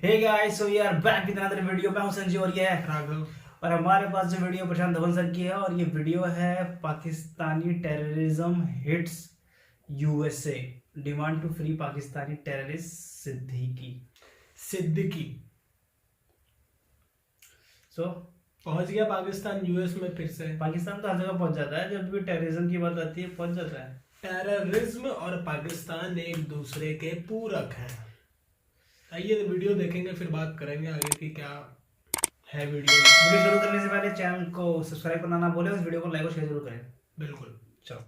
Hey guys, so we are back with another video. मैं हूं संजीव और ये है राघव। और हमारे पास जो वीडियो प्रशांत धवन सर की है और ये वीडियो है Pakistani terrorism hits USA, demand to free Pakistani terrorist Siddiqui. Siddiqui so पहुंच गया पाकिस्तान यूएस में फिर से। पाकिस्तान तो हर जगह पहुंच जाता है, जब भी टेररिज्म की बात आती है पहुंच जाता है। टेररिज्म और पाकिस्तान एक दूसरे के पूरक हैं। आइए तो वीडियो देखेंगे, फिर बात करेंगे आगे की क्या है वीडियो। वीडियो शुरू करने से पहले चैनल को सब्सक्राइब करना ना भूलें, उस वीडियो को लाइक और शेयर जरूर करें। बिल्कुल। चलो,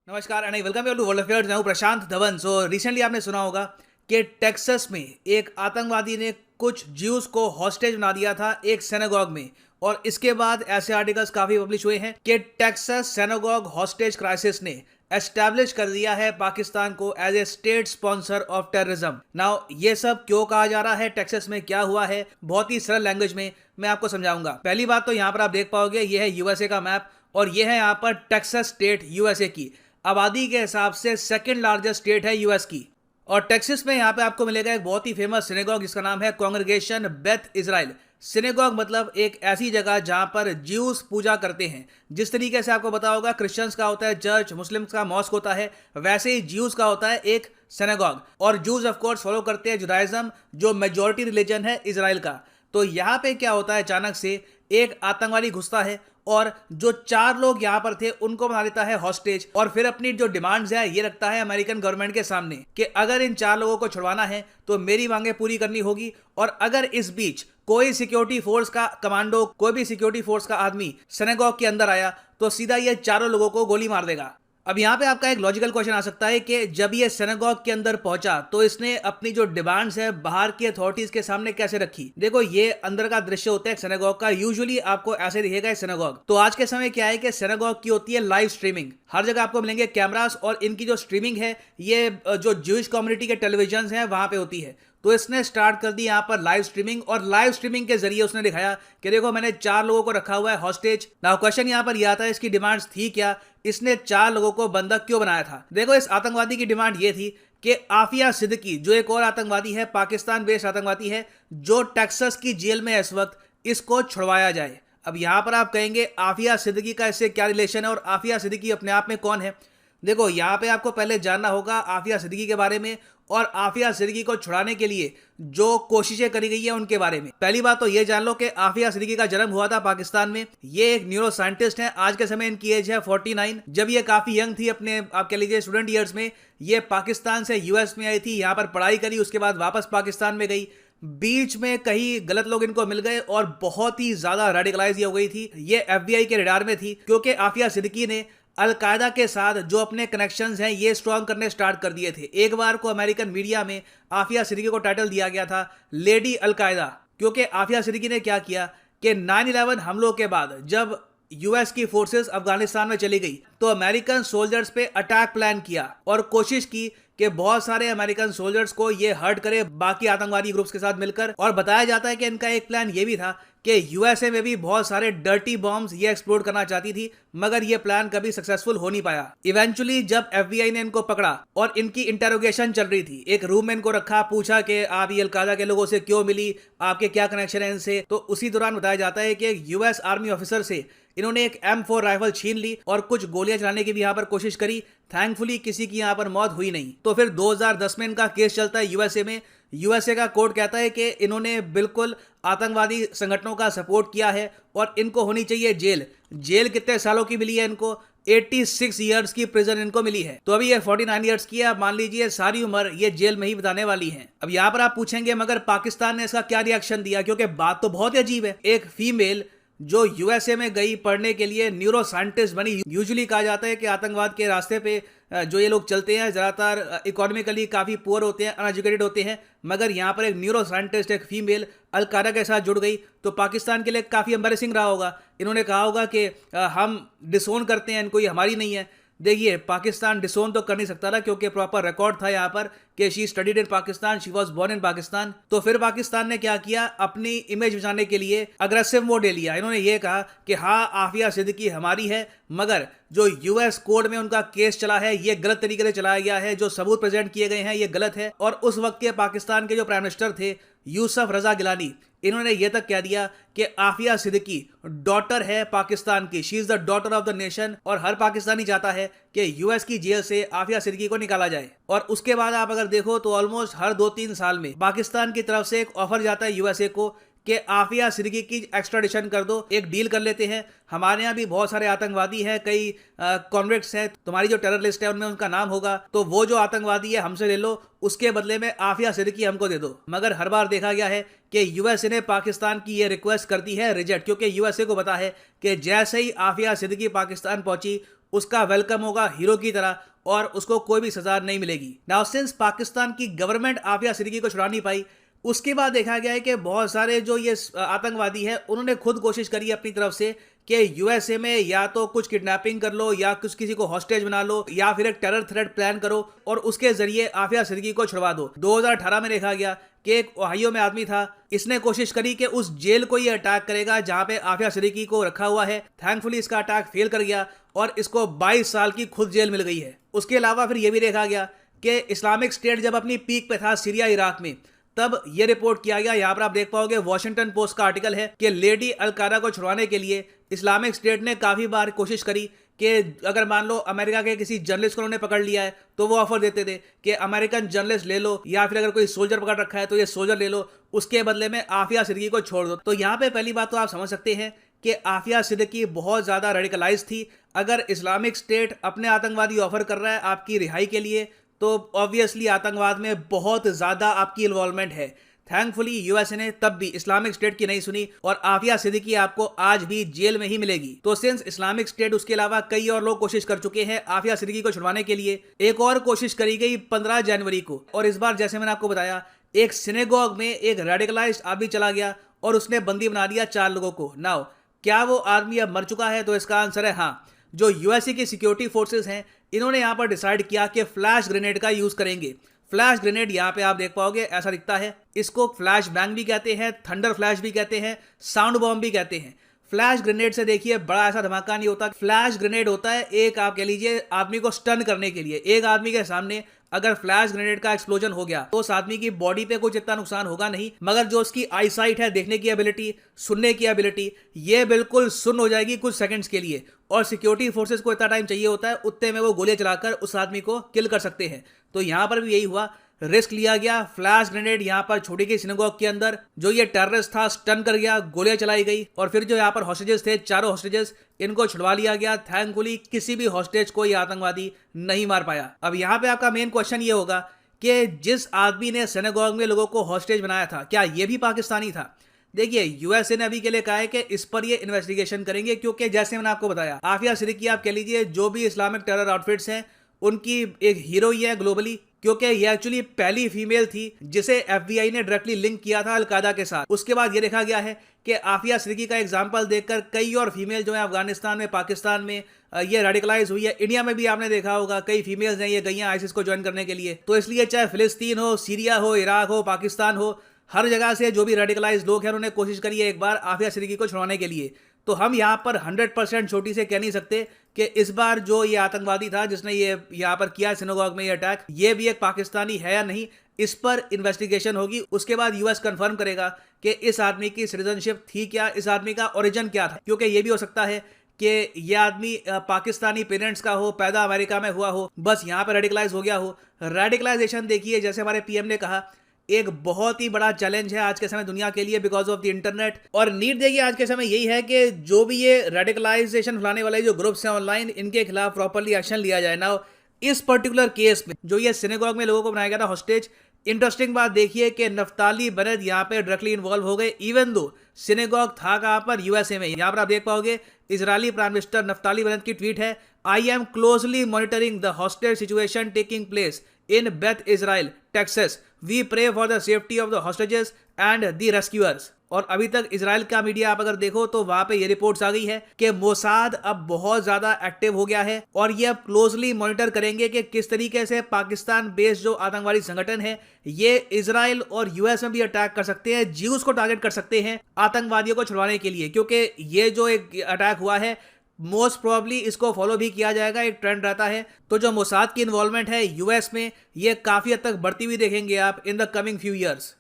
नमस्कार and welcome you to world affairs. मैं हूं प्रशांत धवन। सो रिसेंटली आपने सुना होगा कि टेक्सास में एक आतंकवादी ने कुछ ज्यूज को हॉस्टेज बना दिया था एक सिनेगॉग में, और इसके बाद ऐसे आर्टिकल्स काफी पब्लिश हुए हैं कि टेक्सास सिनेगॉग हॉस्टेज क्राइसिस ने एस्टैब्लिश कर दिया है पाकिस्तान को as a state sponsor of terrorism. Now ये सब क्यों कहा जा रहा है, टेक्सास में क्या हुआ है, बहुत ही सरल लैंग्वेज में मैं आपको समझाऊंगा। पहली बात तो यहाँ पर आप देख पाओगे, ये है यूएसए का मैप और ये है यहाँ पर टेक्सास स्टेट यूएसए की। आबादी के हिसाब से सेकंड लार्जेस्ट स्टेट है यूएस की। और टेक्सास में यहाँ पे आपको मिलेगा एक बहुत ही फेमस सिनेगॉग जिसका नाम है कांग्रेगेशन बेथ इजराइल। सिनेगॉग मतलब एक ऐसी जगह जहां पर ज्यूज पूजा करते हैं। जिस तरीके से आपको पता होगा क्रिश्चियंस का होता है चर्च, मुस्लिम्स का मॉस्क होता है, वैसे ही ज्यूज का होता है एक सिनेगॉग। और ज्यूज ऑफ कोर्स फॉलो करते हैं जुडाइज्म, जो मेजॉरिटी रिलीजन है इजराइल का। तो यहाँ पे क्या होता है, अचानक से एक आतंकवादी घुसता है और जो 4 लोग यहाँ पर थे उनको बना देता है हॉस्टेज, और फिर अपनी जो डिमांड्स है ये रखता है अमेरिकन गवर्नमेंट के सामने कि अगर इन 4 लोगों को छुड़वाना है तो मेरी मांगे पूरी करनी होगी। और अगर इस बीच कोई सिक्योरिटी फोर्स का कमांडो, कोई भी सिक्योरिटी फोर्स का आदमी सिनेगॉग के अंदर आया तो सीधा ये 4 लोगों को गोली मार देगा। अब यहाँ पे आपका एक लॉजिकल क्वेश्चन आ सकता है कि जब ये सिनेगॉग के अंदर पहुंचा तो इसने अपनी जो डिमांड्स है बाहर की अथॉरिटीज के सामने कैसे रखी। देखो, ये अंदर का दृश्य होता है सिनेगॉग का, यूजुअली आपको ऐसे दिखेगा सिनेगॉग। तो आज के समय क्या है कि सिनेगॉग की होती है लाइव स्ट्रीमिंग। हर जगह आपको मिलेंगे कैमरास और इनकी जो स्ट्रीमिंग है ये जो ज्यूइश कम्युनिटी के टेलीविजन हैं वहां पे होती है। तो इसने स्टार्ट कर दी यहाँ पर लाइव स्ट्रीमिंग, और लाइव स्ट्रीमिंग के जरिए उसने दिखाया कि देखो मैंने 4 लोगों को रखा हुआ है हॉस्टेज। नाउ क्वेश्चन यहाँ पर यह आता है इसकी डिमांड्स थी क्या, इसने 4 लोगों को बंधक क्यों बनाया था। देखो, इस आतंकवादी की डिमांड ये थी कि आफिया सिद्दीकी जो एक और आतंकवादी है, पाकिस्तान बेस्ड आतंकवादी है, जो टेक्सास की जेल में है इस वक्त, इसको छुड़वाया जाए। अब यहाँ पर आप कहेंगे आफिया सिद्दीकी का इससे क्या रिलेशन है और आफिया सिद्दीकी अपने आप में कौन है। देखो, यहाँ पे आपको पहले जानना होगा आफिया सिद्दीकी के बारे में और आफिया सिद्दीकी को छुड़ाने के लिए जो कोशिशें करी गई है उनके बारे में। पहली बात तो ये जान लो कि आफिया सिद्दीकी का जन्म हुआ था पाकिस्तान में। ये एक न्यूरो साइंटिस्ट हैं। आज के समय इनकी एज है 49। जब ये काफी यंग थी, अपने आप कह लीजिए स्टूडेंट ईयर्स में, ये पाकिस्तान से यूएस में आई थी, यहाँ पर पढ़ाई करी, उसके बाद वापस पाकिस्तान में गई। बीच में कई गलत लोग इनको मिल गए और बहुत ही ज्यादा रेडिकलाइज हो गई थी। ये एफबीआई के रडार में थी क्योंकि आफिया सिद्दीकी ने अलकायदा के साथ जो अपने कनेक्शंस हैं ये स्ट्रॉन्ग करने स्टार्ट कर दिए थे। एक बार को अमेरिकन मीडिया में आफिया सिद्दीकी को टाइटल दिया गया था लेडी अलकायदा, क्योंकि आफिया सिद्दीकी ने क्या किया कि 9/11 हमलों के बाद जब यूएस की फोर्सेस अफगानिस्तान में चली गई तो अमेरिकन सोल्जर्स पे अटैक प्लान किया और कोशिश की कि बहुत सारे अमेरिकन सोल्जर्स को ये हर्ट करे बाकी आतंकवादी ग्रुप्स के साथ मिलकर। और बताया जाता है कि इनका एक प्लान ये भी था कि यूएसए में भी बहुत सारे डर्टी बॉम्ब्स ये एक्सप्लोड करना चाहती थी, मगर ये प्लान कभी सक्सेसफुल हो नहीं पाया। इवेंचुअली जब एफबीआई ने इनको पकड़ा और इनकी इंटेरोगेशन चल रही थी, एक रूम में इनको रखा, पूछा कि आप ये अलकायदा के लोगों से क्यों मिली, आपके क्या कनेक्शन है इनसे, तो उसी दौरान बताया जाता है कि एक यूएस आर्मी ऑफिसर से इन्होंने एक M4 राइफल छीन ली और कुछ गोलियां चलाने की भी यहाँ पर कोशिश करी। थैंकफुली किसी की यहाँ पर मौत हुई नहीं। तो फिर 2010 में इनका केस चलता है यूएसए में। यूएसए का कोर्ट कहता है कि इन्होंने बिल्कुल आतंकवादी संगठनों का सपोर्ट किया है और इनको होनी चाहिए जेल। जेल कितने सालों की मिली है इनको? 86 ईयर्स की प्रिजन इनको मिली है। तो अभी ये 49 ईयर्स की है। आप मान लीजिए सारी उम्र ये जेल में ही बिताने वाली हैं। अब यहाँ पर आप पूछेंगे मगर पाकिस्तान ने इसका क्या रिएक्शन दिया, क्योंकि बात तो बहुत अजीब है। एक फीमेल जो यूएसए में गई पढ़ने के लिए, न्यूरो साइंटिस्ट बनी। यूजुअली कहा जाता है कि आतंकवाद के रास्ते पे जो ये लोग चलते हैं ज़्यादातर इकोनॉमिकली काफ़ी पुअर होते हैं, अनएजुकेटेड होते हैं, मगर यहाँ पर एक न्यूरो साइंटिस्ट, एक फीमेल अलकायदा के साथ जुड़ गई तो पाकिस्तान के लिए काफ़ी एम्बैरेसिंग रहा होगा। इन्होंने कहा होगा कि हम डिसोन करते हैं इनको, ये हमारी नहीं है। देखिए पाकिस्तान डिसोन तो कर नहीं सकता था क्योंकि प्रॉपर रिकॉर्ड था यहाँ पर कि she studied in Pakistan, she was born in Pakistan. तो फिर पाकिस्तान ने क्या किया, अपनी इमेज बचाने के लिए अग्रेसिव मोड ले लिया। इन्होंने ये कहा कि हाँ आफिया सिद्दीकी हमारी है, मगर जो यूएस कोर्ट में उनका केस चला है ये गलत तरीके से चलाया गया है, जो सबूत प्रेजेंट किए गए हैं ये गलत है। और उस वक्त के पाकिस्तान के जो प्राइम मिनिस्टर थे यूसुफ रजा गिलानी, इन्होंने ये तक कह दिया कि आफिया सिद्दीकी डॉटर है पाकिस्तान की, she is the daughter of the nation, और हर पाकिस्तानी चाहता है कि यूएस की जेल से आफिया सिद्दीकी को निकाला जाए। और उसके बाद आप अगर देखो तो ऑलमोस्ट हर 2-3 साल में पाकिस्तान की तरफ से एक ऑफर जाता है यूएसए को कि आफिया सिद्दीकी की एक्स्ट्राडिशन कर दो, एक डील कर लेते हैं, हमारे यहाँ भी बहुत सारे आतंकवादी हैं, कई कॉन्विक्ट्स हैं, तुम्हारी जो टेरर लिस्ट है उनमें उनका नाम होगा, तो वो जो आतंकवादी है हमसे ले लो, उसके बदले में आफिया सिद्दीकी हमको दे दो। मगर हर बार देखा गया है कि यूएसए ने पाकिस्तान की ये रिक्वेस्ट कर दी है रिजेक्ट, क्योंकि यूएसए को पता है कि जैसे ही आफिया सिद्दीकी पाकिस्तान पहुंची उसका वेलकम होगा हीरो की तरह और उसको कोई भी सजा नहीं मिलेगी। नाउ सिंस पाकिस्तान की गवर्नमेंट आफिया सिद्दीकी को छुड़ा नहीं पाई, उसके बाद देखा गया है कि बहुत सारे जो ये आतंकवादी है उन्होंने खुद कोशिश करी अपनी तरफ से कि यूएसए में या तो कुछ किडनैपिंग कर लो या कुछ किसी को हॉस्टेज बना लो या फिर एक टेरर थ्रेट प्लान करो और उसके जरिए आफिया सिद्दीकी को छुड़वा दो। 2018 में देखा गया कि एक ओहायो में आदमी था, इसने कोशिश करी कि उस जेल को ये अटैक करेगा जहां पे आफिया सिद्दीकी को रखा हुआ है। थैंकफुली इसका अटैक फेल कर गया और इसको 22 साल की खुद जेल मिल गई है। उसके अलावा फिर यह भी देखा गया कि इस्लामिक स्टेट जब अपनी पीक पे था सीरिया इराक में, तब यह रिपोर्ट किया गया, यहां पर आप देख पाओगे वॉशिंगटन पोस्ट का आर्टिकल है कि लेडी अल कायदा को छुड़वाने के लिए इस्लामिक स्टेट ने काफी बार कोशिश करी कि अगर मान लो अमेरिका के किसी जर्नलिस्ट को उन्होंने पकड़ लिया है तो वो ऑफर देते थे कि अमेरिकन जर्नलिस्ट ले लो, या फिर अगर कोई सोल्जर पकड़ रखा है तो ये सोल्जर ले लो, उसके बदले में आफिया सिद्दीकी को छोड़ दो। तो यहाँ पे पहली बात तो आप समझ सकते हैं कि आफिया सिद्दीकी बहुत ज्यादा रेडिकलाइज थी। अगर इस्लामिक स्टेट अपने आतंकवादी ऑफर कर रहा है आपकी रिहाई के लिए तो ऑब्वियसली आतंकवाद में बहुत ज्यादा आपकी इन्वॉल्वमेंट है। थैंकफुली यूएसए ने तब भी इस्लामिक स्टेट की नहीं सुनी और आफिया सिद्दीकी आपको आज भी जेल में ही मिलेगी। तो सिंस इस्लामिक स्टेट उसके अलावा कई और लोग कोशिश कर चुके हैं आफिया सिद्दीकी को छुड़वाने के लिए, एक और कोशिश करी गई 15 जनवरी को, और इस बार जैसे मैंने आपको बताया एक सिनेगॉग में एक रेडिकलाइज्ड आदमी चला गया और उसने बंदी बना दिया 4 लोगों को। नाउ क्या वो आदमी अब मर चुका है? तो इसका आंसर है हाँ। जो यूएसए की सिक्योरिटी फोर्सेस हैं इन्होंने यहां पर डिसाइड किया कि फ्लैश ग्रेनेड का यूज करेंगे। फ्लैश ग्रेनेड यहां पे आप देख पाओगे ऐसा दिखता है, इसको फ्लैश बैंग भी कहते हैं, थंडर फ्लैश भी कहते हैं, साउंड बॉम्ब भी कहते हैं। फ्लैश ग्रेनेड से देखिए बड़ा ऐसा धमाका नहीं होता। फ्लैश ग्रेनेड होता है एक आप कह लीजिए आदमी को स्टन करने के लिए। एक आदमी के सामने अगर फ्लैश ग्रेनेड का एक्सप्लोजन हो गया तो उस आदमी की बॉडी पे कुछ इतना नुकसान होगा नहीं, मगर जो उसकी आई साइट है, देखने की एबिलिटी, सुनने की एबिलिटी, ये बिल्कुल सुन्न हो जाएगी कुछ सेकंड्स के लिए। और सिक्योरिटी फोर्सेस को इतना टाइम चाहिए होता है, उतने में वो गोलियां चलाकर उस आदमी को किल कर सकते हैं। तो यहां पर भी यही हुआ, रिस्क लिया गया, फ्लैश ग्रेनेड यहां पर छोड़ी गई सिनेगॉग के अंदर, जो ये टेररिस्ट था स्टन कर गया, गोलियां चलाई गई और फिर जो यहां पर हॉस्टेजेस थे, चारों हॉस्टेजेस, इनको छुड़वा लिया गया। थैंकफुली किसी भी हॉस्टेज को ये आतंकवादी नहीं मार पाया। अब यहां पे आपका मेन क्वेश्चन ये होगा कि जिस आदमी ने सिनेगॉग में लोगों को हॉस्टेज बनाया था, क्या ये भी पाकिस्तानी था? देखिए यूएसए ने अभी के लिए कहा है कि इस पर ये इन्वेस्टिगेशन करेंगे, क्योंकि जैसे मैंने आपको बताया आफिया सिद्दीकी आप कह लीजिए जो भी इस्लामिक टेरर आउटफिट्स हैं उनकी एक हीरो ही है ग्लोबली, क्योंकि ये एक्चुअली पहली फीमेल थी जिसे एफबीआई ने डायरेक्टली लिंक किया था अल कायदा के साथ। उसके बाद ये देखा गया है कि आफिया सिद्दीकी का एग्जांपल देखकर कई और फीमेल जो है अफगानिस्तान में, पाकिस्तान में ये रेडिकलाइज हुई है। इंडिया में भी आपने देखा होगा कई फीमेल्स हैं ये गई हैं आईसिस को ज्वाइन करने के लिए। तो इसलिए चाहे फिलिस्तीन हो, सीरिया हो, इराक हो, पाकिस्तान हो, हर जगह से जो भी रेडिकलाइज लोग हैं उन्होंने कोशिश करी है एक बार आफिया सिद्दीकी को छुड़वाने के लिए। तो हम यहाँ पर 100% छोटी से कह नहीं सकते कि इस बार जो ये आतंकवादी था जिसने ये यहाँ पर किया सिनेगॉग में ये अटैक, ये भी एक पाकिस्तानी है या नहीं। इस पर इन्वेस्टिगेशन होगी, उसके बाद यूएस कंफर्म करेगा कि इस आदमी की सिटीजनशिप थी क्या, इस आदमी का ओरिजिन क्या था। क्योंकि ये भी हो सकता है कि ये आदमी पाकिस्तानी पेरेंट्स का हो, पैदा अमेरिका में हुआ हो, बस यहाँ पर रेडिकलाइज हो गया हो। रेडिकलाइजेशन देखिए जैसे हमारे पीएम ने कहा एक बहुत ही बड़ा चैलेंज है आज के समय दुनिया के लिए बिकॉज ऑफ द इंटरनेट। और नीड देखिए आज के समय यही है कि जो भी ये रेडिकलाइजेशन फैलाने वाले जो ग्रुप्स हैं ऑनलाइन, इनके खिलाफ प्रॉपर्ली एक्शन लिया जाए। ना इस पर्टिकुलर केस में जो ये सिनेगॉग में लोगों को बनाया गया था हॉस्टेज, इंटरेस्टिंग बात देखिए कि नफ्ताली बेनेट यहाँ पे डायरेक्टली इन्वॉल्व हो गए, इवन दो सिनेगॉग था कहाँ पर, यूएसए में। यहाँ पर आप देख पाओगे Israeli prime minister Naftali Bennett की ट्वीट है, I am closely monitoring the hostage situation taking place in Beth Israel, Texas. We pray for the safety of the hostages and the rescuers. और अभी तक इजराइल का media आप अगर देखो तो वहां पे ये रिपोर्ट्स आ गई है कि मोसाद अब बहुत ज्यादा एक्टिव हो गया है और ये अब क्लोजली मॉनिटर करेंगे कि किस तरीके से पाकिस्तान बेस्ड जो आतंकवादी संगठन है ये इजराइल और यूएस में भी अटैक कर सकते हैं, ज्यूज को टारगेट कर सकते हैं आतंकवादियों को छुड़वाने के लिए, क्योंकि ये जो एक अटैक हुआ है मोस्ट प्रोबेबली इसको फॉलो भी किया जाएगा, एक ट्रेंड रहता है। तो जो मोसाद की इन्वॉल्वमेंट है यूएस में ये काफी हद तक बढ़ती हुई देखेंगे आप in the coming few years.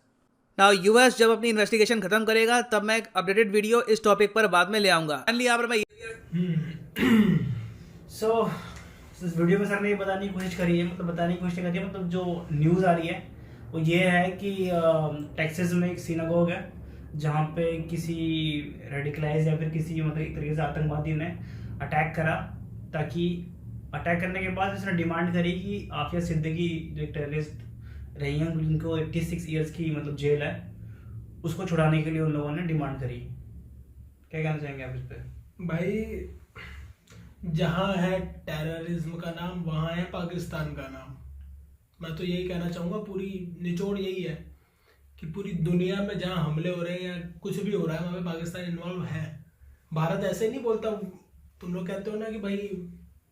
Now US जब अपनी इन्वेस्टिगेशन खत्म करेगा तब मैं एक अपडेटेड वीडियो इस टॉपिक पर बाद में ले आऊंगा। फाइनली यहाँ पर मैं सो इस वीडियो में सर ने ये बताने की कोशिश करी है, मतलब बताने की कोशिश करी है, मतलब जो न्यूज़ आ रही है वो ये है कि टेक्सास में एक सिनागोग है जहाँ पे किसी रेडिकलाइज या फिर किसी मतलब एक तरीके से आतंकवादी ने अटैक करा, ताकि अटैक करने के बाद उसने डिमांड करी कि आफिया सिद्दीकी जो एक टेररिस्ट रही हैं जिनको 86 ईयर्स की मतलब जेल है, उसको छुड़ाने के लिए उन लोगों ने डिमांड करी। क्या कहना चाहेंगे आप इस पर? भाई जहाँ है टेररिज्म का नाम वहाँ है पाकिस्तान का नाम। मैं तो यही कहना चाहूँगा, पूरी निचोड़ यही है कि पूरी दुनिया में जहाँ हमले हो रहे हैं या कुछ भी हो रहा है वहाँ पे पाकिस्तान इन्वॉल्व है। भारत ऐसे नहीं बोलता, तुम लोग कहते हो ना कि भाई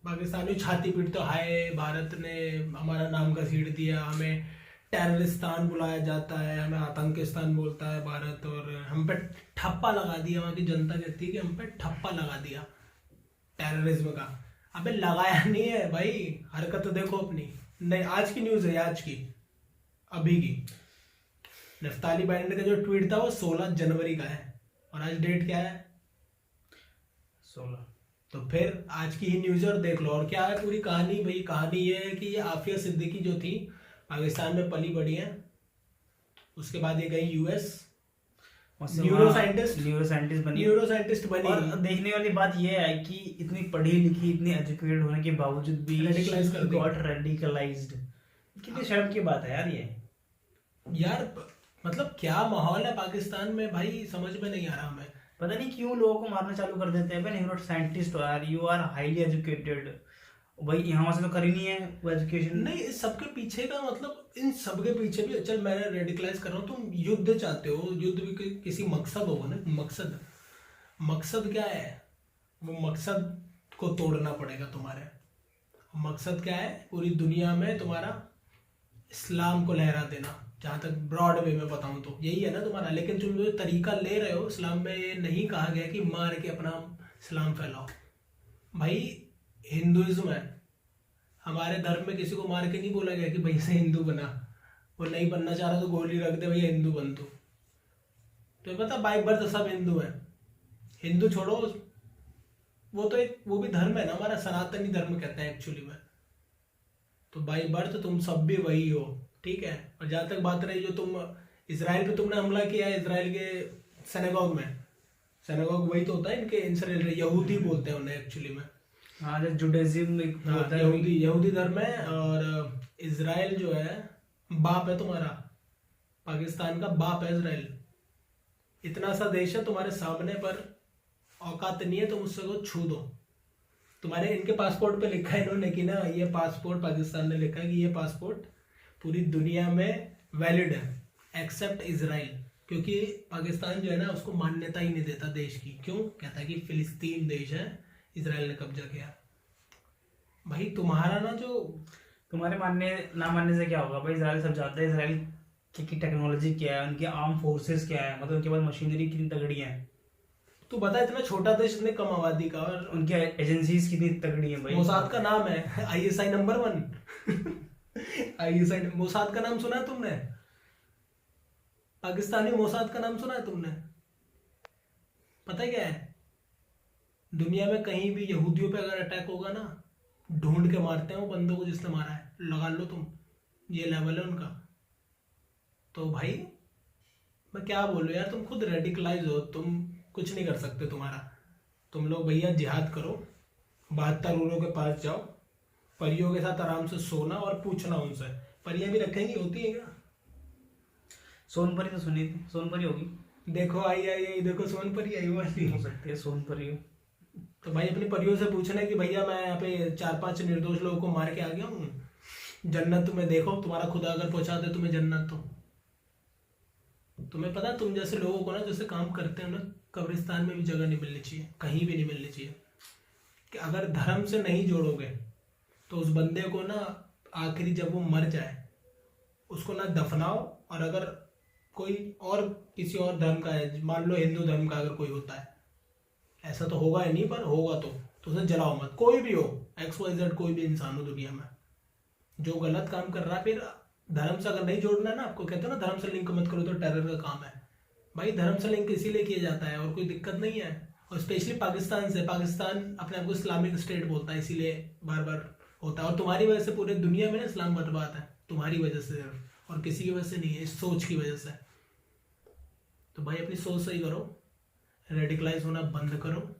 पाकिस्तानी छाती पीटते हो, हाय भारत ने हमारा नाम घसीट दिया, हमें टेररिस्तान बुलाया जाता है, हमें आतंकिस्तान बोलता है भारत, और हम पे ठप्पा लगा दिया। वहाँ की जनता कहती है कि हम पे ठप्पा लगा दिया टेररिज्म का। अबे लगाया नहीं है भाई, हरकत देखो अपनी। नहीं, आज की न्यूज़ है, आज की अभी की। नफ्ताली बेनेट का जो ट्वीट था वो 16 जनवरी का है और आज डेट क्या है? 16। तो फिर आज की ही न्यूज़ और देख लो। और क्या है पूरी कहानी? भाई कहानी ये है कि ये आफिया सिद्दीकी जो थी पाकिस्तान में पली बड़ी है, उसके बाद ये गई यूएस, न्यूरोसाइंटिस्ट बनी। और देखने वाली बात यह है कि इतनी पढ़ी लिखी, इतनी एजुकेटेड होने के बावजूद भी गॉट रेडिकलाइज्ड। कितनी शर्म की बात है यार ये। यार मतलब क्या माहौल है पाकिस्तान में भाई, समझ में नहीं आ रहा हमें। पता नहीं क्यों लोगों को मारना चालू कर देते हैं। न्यूरो साइंटिस्ट हो यार, यू आर हाईली एजुकेटेड, भाई यहाँ से तो करी नहीं है वो एजुकेशन। नहीं, इस सबके पीछे का मतलब, इन सबके पीछे भी, चल मैं रेडिकलाइज कर रहा हूँ, तुम युद्ध चाहते हो, युद्ध भी किसी मकसद होगा ना। मकसद क्या है? वो मकसद को तोड़ना पड़ेगा तुम्हारे। मकसद क्या है? पूरी दुनिया में तुम्हारा इस्लाम को लहरा देना, जहाँ तक ब्रॉड वे में बताऊँ तो यही है ना तुम्हारा। लेकिन तुम जो तरीका ले रहे हो, इस्लाम में ये नहीं कहा गया कि मार के अपना इस्लाम फैलाओ। भाई हिंदुइज्म है, हमारे धर्म में किसी को मार के नहीं बोला गया कि भाई से हिंदू बना, वो नहीं बनना चाह रहा तो गोली रख दे भैया हिंदू बन तू। तो पता बाई बर्थ सब हिंदू है। हिंदू छोड़ो, वो तो एक वो भी धर्म है ना हमारा, सनातनी धर्म कहते हैं एक्चुअली में। तो बाई बर्थ तुम सब भी वही हो, ठीक है। और जहाँ तक बात रही जो तुम इसराइल पे तुमने हमला किया है, इसराइल के सिनेगॉग में, सिनेगॉग वही तो होता है इनके, इनसे यहूदी बोलते हैं उन्हें एक्चुअली में। हाँ, जुडाइज्म एक होता है, यहूदी धर्म है। और इसराइल जो है बाप है तुम्हारा, पाकिस्तान का बाप है इसराइल। इतना सा देश है तुम्हारे सामने, पर औकात नहीं है तुम उससे को छू दो। तुम्हारे इनके पासपोर्ट पे लिखा है इन्होंने कि ना ये पासपोर्ट, पाकिस्तान ने लिखा है कि ये पासपोर्ट पूरी दुनिया में वैलिड है एक्सेप्ट इसराइल, क्योंकि पाकिस्तान जो है ना उसको मान्यता ही नहीं देता देश की। क्यों? कहता है कि फिलिस्तीन देश है, इसराइल ने कब्जा किया। भाई तुम्हारा ना, जो तुम्हारे मानने ना मानने से क्या होगा भाई? इसराइल सब जानते हैं इसराइल की टेक्नोलॉजी क्या है, उनके आर्म फोर्सेस क्या है, मतलब उनके पास मशीनरी कितनी तगड़ी है। तू बता, इतना छोटा देश, इतने कम आबादी का, और उनके एजेंसीज कितनी तगड़ी है भाई। मोसाद का नाम है ISI नंबर 1 ISI मोसाद का नाम सुना है तुमने? पाकिस्तानी मोसाद का नाम सुना है तुमने? पता है क्या है? दुनिया में कहीं भी यहूदियों पे अगर अटैक होगा ना, ढूंढ के मारते हैं वो बंदों को जिसने मारा है, लगा लो तुम, ये लेवल है उनका। तो भाई मैं क्या बोलूं यार, तुम खुद रेडिकलाइज हो, तुम कुछ नहीं कर सकते तुम्हारा। तुम लोग भैया जिहाद करो, 72 रूलों के पास जाओ, परियों के साथ आराम से सोना और पूछना उनसे, परियां भी रखेंगी, होती है क्या? सोनपरी तो सुनी थी, सोनपरी होगी। देखो आई देखो सोनपरी आई वाली हो सकती है सोनपरी हो। तो भाई अपनी परियों से पूछना है कि भैया मैं यहाँ पे 4-5 निर्दोष लोगों को मार के आ गया हूँ, जन्नत तुम्हें देखो, तुम्हारा खुदा अगर पहुंचा दे तुम्हें जन्नत तो। तुम्हें पता है, तुम जैसे लोगों को ना, जैसे काम करते हैं ना, कब्रिस्तान में भी जगह नहीं मिलनी चाहिए, कहीं भी नहीं मिलनी चाहिए। कि अगर धर्म से नहीं जोड़ोगे तो उस बंदे को ना आखिरी जब वो मर जाए उसको ना दफनाओ, और अगर कोई और किसी और धर्म का है, मान लो हिंदू धर्म का अगर कोई होता है, ऐसा तो होगा ही नहीं पर होगा तो उसे जलाओ मत। कोई भी हो, XYZ कोई भी इंसान हो दुनिया में जो गलत काम कर रहा है, फिर धर्म से अगर नहीं जोड़ना है ना, आपको कहते हो ना धर्म से लिंक मत करो तो टेरर का काम है। भाई धर्म से लिंक इसीलिए किया जाता है और कोई दिक्कत नहीं है। और स्पेशली पाकिस्तान से, पाकिस्तान अपने आप को इस्लामिक स्टेट बोलता है, इसीलिए बार बार होता है। और तुम्हारी वजह से पूरे दुनिया में ना इस्लाम बर्बाद है, तुम्हारी वजह से सिर्फ, और किसी की वजह से नहीं है, इस सोच की वजह से। तो भाई अपनी सोच सही करो, रेडिकलाइज होना बंद करो,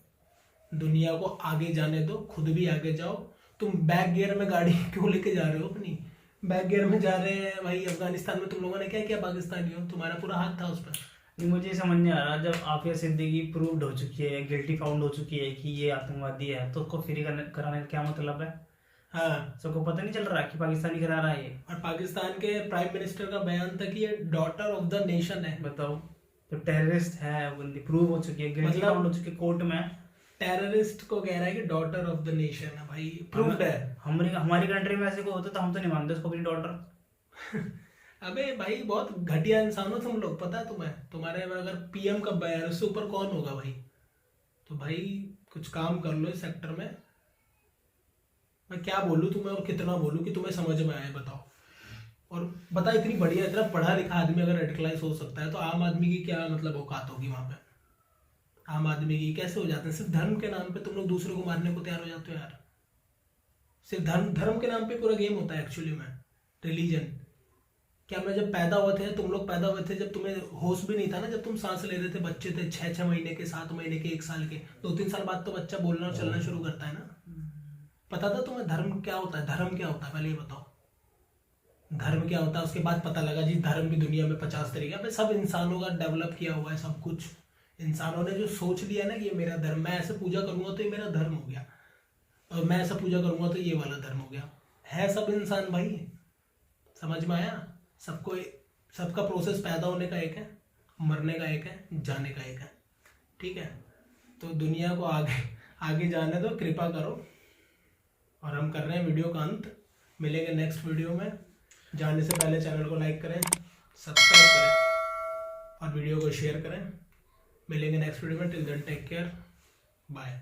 दुनिया को आगे जाने दो, खुद भी आगे जाओ। तुम बैक गियर में गाड़ी क्यों लेके जा रहे हो अपनी? बैक गियर में जा रहे हैं भाई। अफगानिस्तान में तुम लोगों ने क्या किया? पाकिस्तानी हो, तुम्हारा पूरा हाथ था उस पर। नहीं, मुझे समझ नहीं आ रहा, जब आफिया सिद्दीकी प्रूव्ड हो चुकी है, गिल्टी फाउंड हो चुकी है कि ये आतंकवादी है, तो उसको फ्री कराने का क्या मतलब है? हाँ, सबको पता नहीं चल रहा कि पाकिस्तानी करा रहा है ये। और पाकिस्तान के प्राइम मिनिस्टर का बयान था कि ये डॉटर ऑफ द नेशन है। बताओ, तो टेररिस्ट है, बंदी प्रूव हो चुकी है, गिल्टी मतलब- फाउंड हो चुकी है कोर्ट में। टेररिस्ट को कह रहा है कि डॉटर ऑफ द नेशन है। भाई प्रूव्ड है। हमारी कंट्री में ऐसे कोई होता तो हम तो नहीं मानते उसको अपनी डॉटर। अबे भाई बहुत घटिया इंसान हो तुम लोग, पता है तुम्हें? तुम्हारे में अगर PM का बयान, उससे ऊपर कौन होगा भाई? तो भाई कुछ काम कर लो इस सेक्टर में। मैं क्या बोलूँ तुम्हें और कितना बोलूँ कि तुम्हें समझ में आए, बताओ। और बता, इतनी बढ़िया, इतना पढ़ा लिखा आदमी अगर रेडिकलाइज हो सकता है तो आम आदमी की क्या मतलब औकात होगी वहां पे? आम आदमी की कैसे हो जाते हैं? सिर्फ धर्म के नाम पे तुम लोग दूसरों को मारने को तैयार हो जाते हो यार। सिर्फ धर्म के नाम पे पूरा गेम होता है एक्चुअली में, रिलीजन। क्या मैं जब पैदा हुए थे, तुम लोग पैदा हुए थे जब तुम्हें होश भी नहीं था ना, जब तुम सांस ले रहे थे, बच्चे थे 6-6 महीने के, 7 महीने के, 1 साल के, 2-3 साल बाद तो बच्चा बोलना और चलना शुरू करता है ना। पता था तुम्हें धर्म क्या होता है? धर्म क्या होता है पहले ये बताओ। धर्म क्या होता है उसके बाद पता लगा जी धर्म भी दुनिया में 50 तरीके। अब सब इंसानों का डेवलप किया हुआ है, सब कुछ इंसानों ने जो सोच लिया ना कि ये मेरा धर्म, मैं ऐसे पूजा करूंगा तो ये मेरा धर्म हो गया, और मैं ऐसा पूजा करूंगा तो ये वाला धर्म हो गया। है सब इंसान भाई, समझ में आया? सबका प्रोसेस पैदा होने का एक है, मरने का एक है, जाने का एक है, ठीक है? तो दुनिया को आगे जाने दो, कृपा करो। और हम कर रहे हैं वीडियो का अंत, मिलेंगे नेक्स्ट वीडियो में। जाने से पहले चैनल को लाइक करें, सब्सक्राइब करें और वीडियो को शेयर करें। मिलेंगे नेक्स्ट वीडियो में। Till then take care, bye.